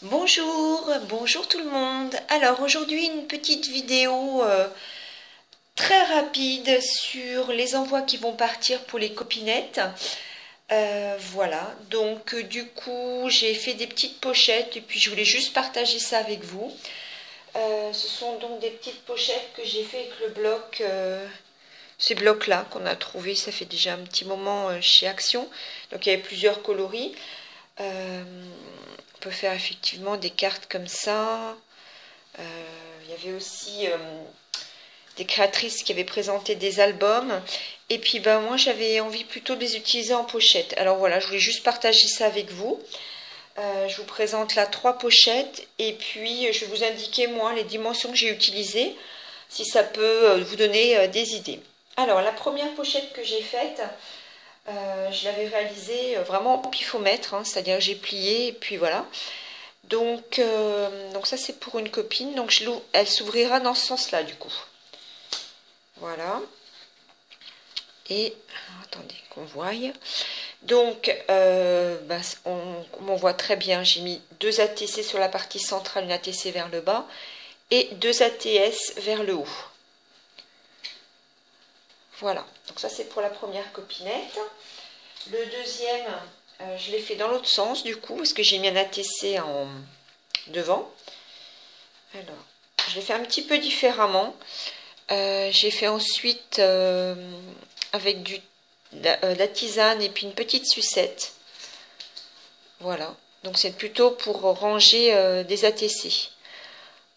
Bonjour tout le monde. Alors aujourd'hui une petite vidéo très rapide sur les envois qui vont partir pour les copinettes. Voilà, donc du coup j'ai fait des petites pochettes et puis je voulais juste partager ça avec vous. Ce sont donc des petites pochettes que j'ai fait avec le bloc, ces blocs là qu'on a trouvé, ça fait déjà un petit moment chez Action. Donc il y avait plusieurs coloris. On peut faire effectivement des cartes comme ça. Il y avait aussi des créatrices qui avaient présenté des albums. Et puis moi j'avais envie plutôt de les utiliser en pochette. Alors voilà, je voulais juste partager ça avec vous. Je vous présente là 3 pochettes. Et puis je vais vous indiquer moi les dimensions que j'ai utilisées. Si ça peut vous donner des idées. Alors la première pochette que j'ai faite, je l'avais réalisée vraiment au pifomètre, hein, c'est-à-dire que j'ai plié et puis voilà. Donc ça c'est pour une copine, donc elle s'ouvrira dans ce sens-là du coup. Voilà. Et attendez qu'on voie. Donc comme on voit très bien, j'ai mis 2 ATC sur la partie centrale, une ATC vers le bas et 2 ATS vers le haut. Voilà, donc ça c'est pour la première copinette. Le deuxième, je l'ai fait dans l'autre sens du coup, parce que j'ai mis un ATC en devant. Alors, je l'ai fait un petit peu différemment. J'ai fait ensuite avec la tisane et puis une petite sucette. Voilà, donc c'est plutôt pour ranger des ATC.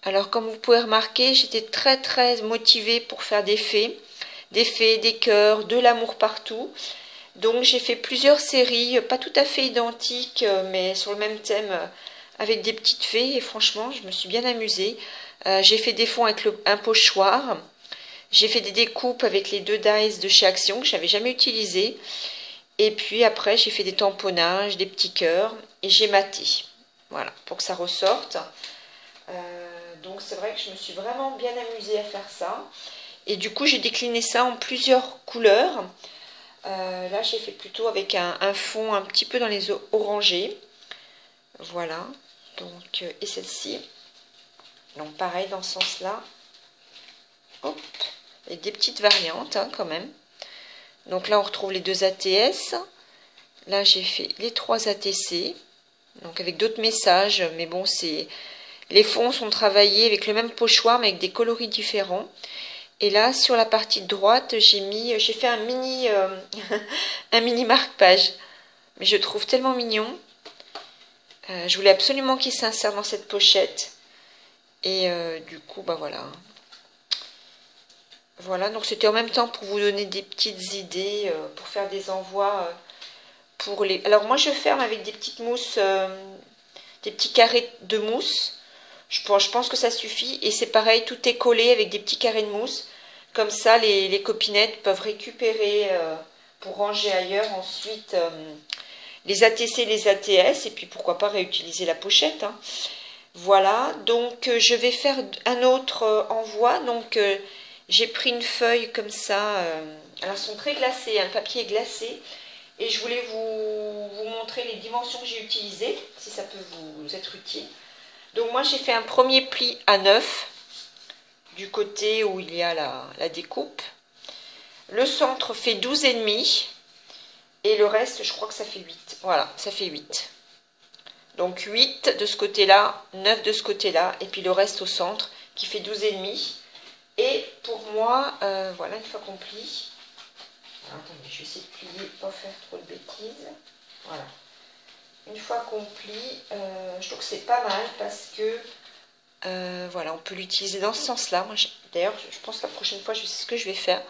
Alors comme vous pouvez remarquer, j'étais très motivée pour faire des fées, des cœurs, de l'amour partout. Donc j'ai fait plusieurs séries, pas tout à fait identiques, mais sur le même thème, avec des petites fées. Et franchement, je me suis bien amusée. J'ai fait des fonds avec un pochoir. J'ai fait des découpes avec les 2 dies de chez Action que je n'avais jamais utilisées. Et puis après, j'ai fait des tamponnages, des petits cœurs. Et j'ai maté. Voilà, pour que ça ressorte. Donc c'est vrai que je me suis vraiment bien amusée à faire ça. Et du coup, j'ai décliné ça en plusieurs couleurs. Là, j'ai fait plutôt avec un fond un petit peu dans les orangés. Voilà. Donc, et celle-ci. Donc, pareil, dans ce sens-là. Hop. Avec des petites variantes, hein, quand même. Donc là, on retrouve les 2 ATS. Là, j'ai fait les 3 ATC. Donc, avec d'autres messages. Mais bon, les fonds sont travaillés avec le même pochoir, mais avec des coloris différents. Et là, sur la partie droite, j'ai fait un mini, un mini marque-page. Mais je trouve tellement mignon. Je voulais absolument qu'il s'insère dans cette pochette. Et du coup, bah voilà. Voilà, donc c'était en même temps pour vous donner des petites idées, pour faire des envois pour les... Alors moi, je ferme avec des petites mousses, des petits carrés de mousse. Je pense que ça suffit. Et c'est pareil, tout est collé avec des petits carrés de mousse. Comme ça, les copinettes peuvent récupérer pour ranger ailleurs ensuite les ATC, les ATS. Et puis pourquoi pas réutiliser la pochette. Hein. Voilà, donc je vais faire un autre envoi. Donc j'ai pris une feuille comme ça. Alors elles sont très glacées, hein, le papier est glacé. Et je voulais vous montrer les dimensions que j'ai utilisées, si ça peut vous être utile. Donc moi j'ai fait un premier pli à 9 du côté où il y a la découpe. Le centre fait 12,5 et le reste je crois que ça fait 8. Voilà, ça fait 8. Donc 8 de ce côté-là, 9 de ce côté-là et puis le reste au centre qui fait 12,5. Et pour moi, voilà, une fois qu'on plie, alors, attendez, je vais essayer de plier, pas faire trop de bêtises. Voilà. Une fois qu'on plie, je trouve que c'est pas mal parce que voilà, on peut l'utiliser dans ce sens-là. D'ailleurs, je pense que la prochaine fois, je sais ce que je vais faire.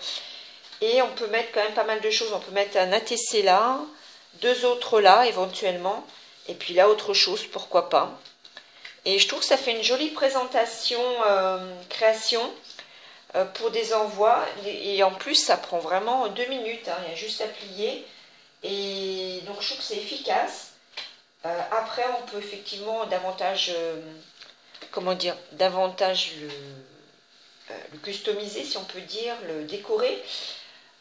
Et on peut mettre quand même pas mal de choses. On peut mettre un ATC là, 2 autres là, éventuellement. Et puis là, autre chose, pourquoi pas. Et je trouve que ça fait une jolie présentation, création pour des envois. Et en plus, ça prend vraiment 2 minutes. Hein, il y a juste à plier. Et donc, je trouve que c'est efficace. Après, on peut effectivement davantage, comment dire, davantage le customiser, si on peut dire, le décorer.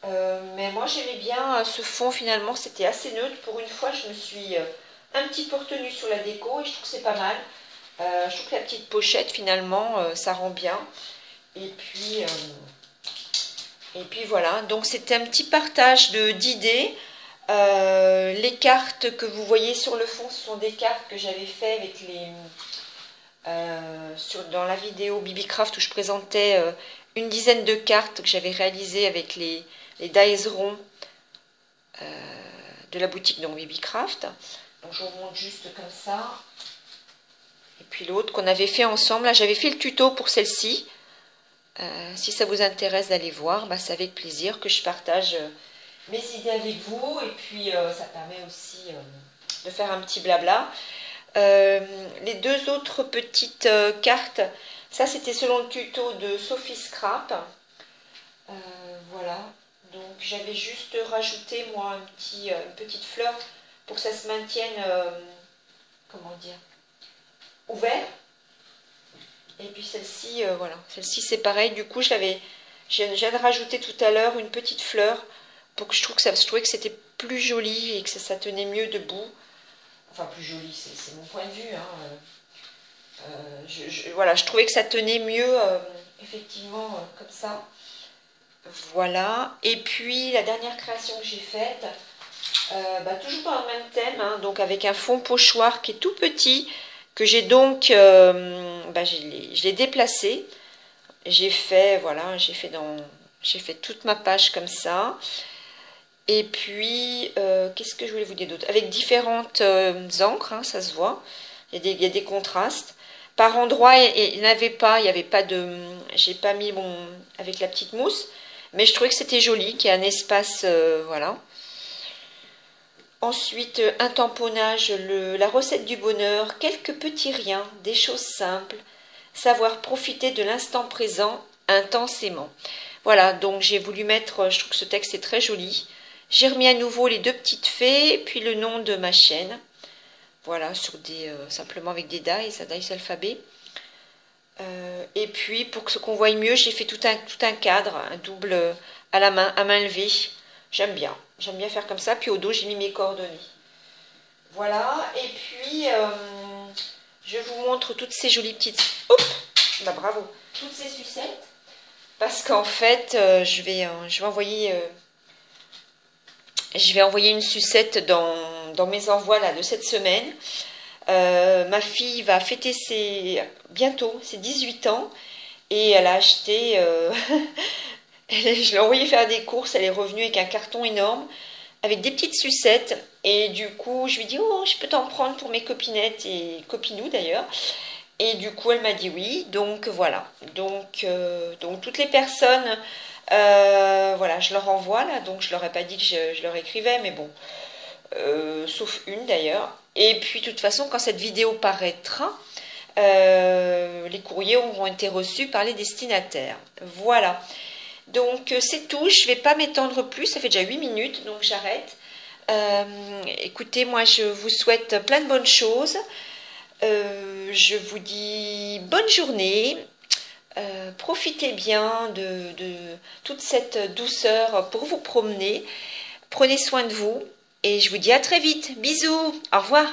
Mais moi, j'aimais bien ce fond, finalement, c'était assez neutre. Pour une fois, je me suis un petit peu retenue sur la déco et je trouve que c'est pas mal. Je trouve que la petite pochette, finalement, ça rend bien. Et puis voilà, donc c'était un petit partage d'idées. Les cartes que vous voyez sur le fond, ce sont des cartes que j'avais fait avec dans la vidéo Bibicraft où je présentais une dizaine de cartes que j'avais réalisées avec les dies ronds de la boutique donc Bibicraft. Donc je vous montre juste comme ça. Et puis l'autre qu'on avait fait ensemble, là j'avais fait le tuto pour celle-ci. Si ça vous intéresse d'aller voir, bah, c'est avec plaisir que je partage mes idées avec vous. Et puis ça permet aussi de faire un petit blabla. Les deux autres petites cartes, ça c'était selon le tuto de Sophie Scrap. Voilà, donc j'avais juste rajouté moi une petite fleur pour que ça se maintienne, comment dire, ouvert. Et puis celle-ci, voilà, celle-ci c'est pareil. Du coup, je viens de rajouter tout à l'heure une petite fleur pour que je trouvais que c'était plus joli et que ça tenait mieux debout. Enfin, plus joli, c'est mon point de vue. Hein. Voilà, je trouvais que ça tenait mieux, effectivement, comme ça. Voilà. Et puis, la dernière création que j'ai faite, toujours dans le même thème, hein, donc avec un fond pochoir qui est tout petit, que j'ai donc, je l'ai déplacé. J'ai fait, voilà, j'ai fait toute ma page comme ça. Et puis, qu'est-ce que je voulais vous dire d'autre? Avec différentes encres, hein, ça se voit. Il y a des contrastes. Par endroits, il n'y avait pas de... J'ai pas mis avec la petite mousse. Mais je trouvais que c'était joli, qu'il y a un espace, voilà. Ensuite, un tamponnage, la recette du bonheur, quelques petits riens, des choses simples. Savoir profiter de l'instant présent intensément. Voilà, donc j'ai voulu mettre, je trouve que ce texte est très joli. J'ai remis à nouveau les deux petites fées, puis le nom de ma chaîne. Voilà, sur simplement avec des dies alphabet. Et puis, pour que qu'on voie mieux, j'ai fait tout un cadre, un double à la main, à main levée. J'aime bien faire comme ça. Puis au dos, j'ai mis mes coordonnées. Voilà, et puis, je vous montre toutes ces jolies petites... Hop, bah bravo, toutes ces sucettes. Parce qu'en fait, je vais envoyer... Je vais envoyer une sucette dans mes envois là, de cette semaine. Ma fille va fêter bientôt ses 18 ans et elle a acheté, je l'ai envoyé faire des courses, elle est revenue avec un carton énorme avec des petites sucettes et du coup je lui dis oh je peux t'en prendre pour mes copinettes et copinous d'ailleurs et du coup elle m'a dit oui, donc voilà, donc toutes les personnes voilà, je leur envoie là, donc je leur ai pas dit que je leur écrivais, mais bon, sauf une d'ailleurs. Et puis de toute façon, quand cette vidéo paraîtra, les courriers auront été reçus par les destinataires. Voilà. Donc c'est tout, je ne vais pas m'étendre plus, ça fait déjà 8 minutes, donc j'arrête. Écoutez, moi je vous souhaite plein de bonnes choses. Je vous dis bonne journée. Profitez bien de toute cette douceur pour vous promener. Prenez soin de vous et je vous dis à très vite. Bisous, au revoir.